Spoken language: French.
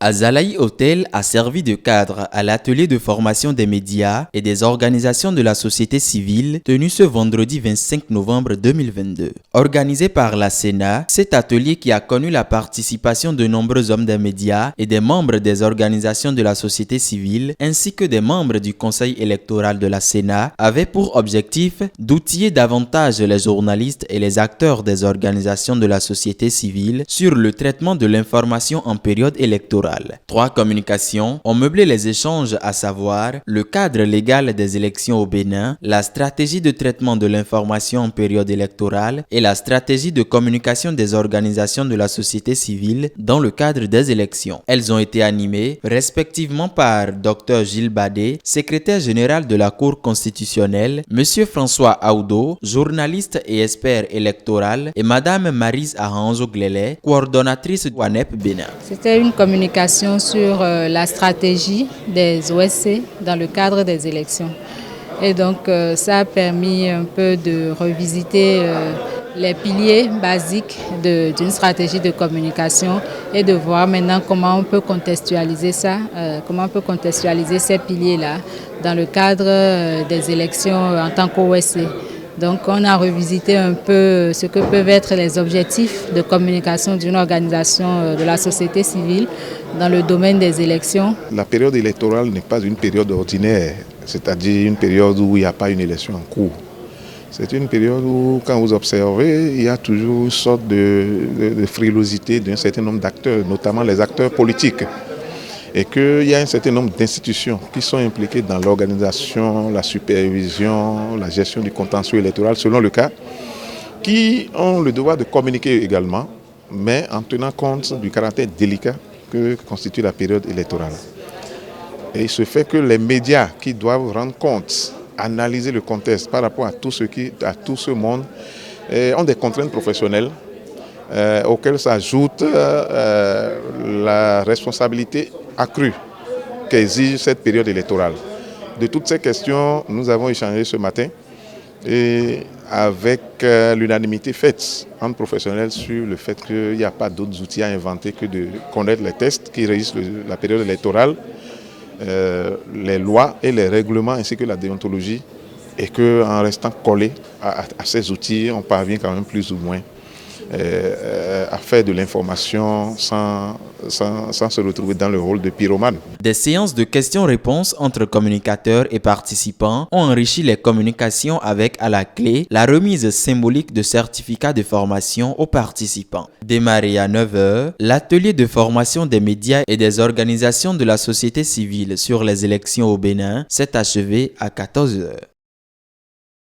Azalaï Hotel a servi de cadre à l'atelier de formation des médias et des organisations de la société civile tenu ce vendredi 25 novembre 2022. Organisé par la Sénat, cet atelier qui a connu la participation de nombreux hommes des médias et des membres des organisations de la société civile ainsi que des membres du conseil électoral de la Sénat avait pour objectif d'outiller davantage les journalistes et les acteurs des organisations de la société civile sur le traitement de l'information en période électorale. 3 communications ont meublé les échanges, à savoir le cadre légal des élections au Bénin, la stratégie de traitement de l'information en période électorale et la stratégie de communication des organisations de la société civile dans le cadre des élections. Elles ont été animées respectivement par Dr Gilles Badé, secrétaire général de la Cour constitutionnelle, M. François Aoudo, journaliste et expert électoral, et Mme Maryse Ahanzo Glele, coordonnatrice WANEP Bénin. C'était une communication sur la stratégie des OSC dans le cadre des élections. Et donc ça a permis un peu de revisiter les piliers basiques d'une stratégie de communication et de voir maintenant comment on peut contextualiser ça, comment on peut contextualiser ces piliers-là dans le cadre des élections en tant qu'OSC. Donc on a revisité un peu ce que peuvent être les objectifs de communication d'une organisation de la société civile dans le domaine des élections. La période électorale n'est pas une période ordinaire, c'est-à-dire une période où il n'y a pas une élection en cours. C'est une période où, quand vous observez, il y a toujours une sorte de frilosité d'un certain nombre d'acteurs, notamment les acteurs politiques. Et qu'il y a un certain nombre d'institutions qui sont impliquées dans l'organisation, la supervision, la gestion du contentieux électoral, selon le cas, qui ont le devoir de communiquer également, mais en tenant compte du caractère délicat que constitue la période électorale. Et il se fait que les médias qui doivent rendre compte, analyser le contexte par rapport à tout ce monde, ont des contraintes professionnelles auxquelles s'ajoute la responsabilité accrue qu'exige cette période électorale. De toutes ces questions, nous avons échangé ce matin et avec l'unanimité faite entre professionnels sur le fait qu'il n'y a pas d'autres outils à inventer que de connaître les textes qui régissent la période électorale, les lois et les règlements ainsi que la déontologie, et qu'en restant collé à ces outils, on parvient quand même plus ou moins à faire de l'information sans se retrouver dans le rôle de pyromane. Des séances de questions-réponses entre communicateurs et participants ont enrichi les communications avec, à la clé, la remise symbolique de certificats de formation aux participants. Démarré à 9h, l'atelier de formation des médias et des organisations de la société civile sur les élections au Bénin s'est achevé à 14h.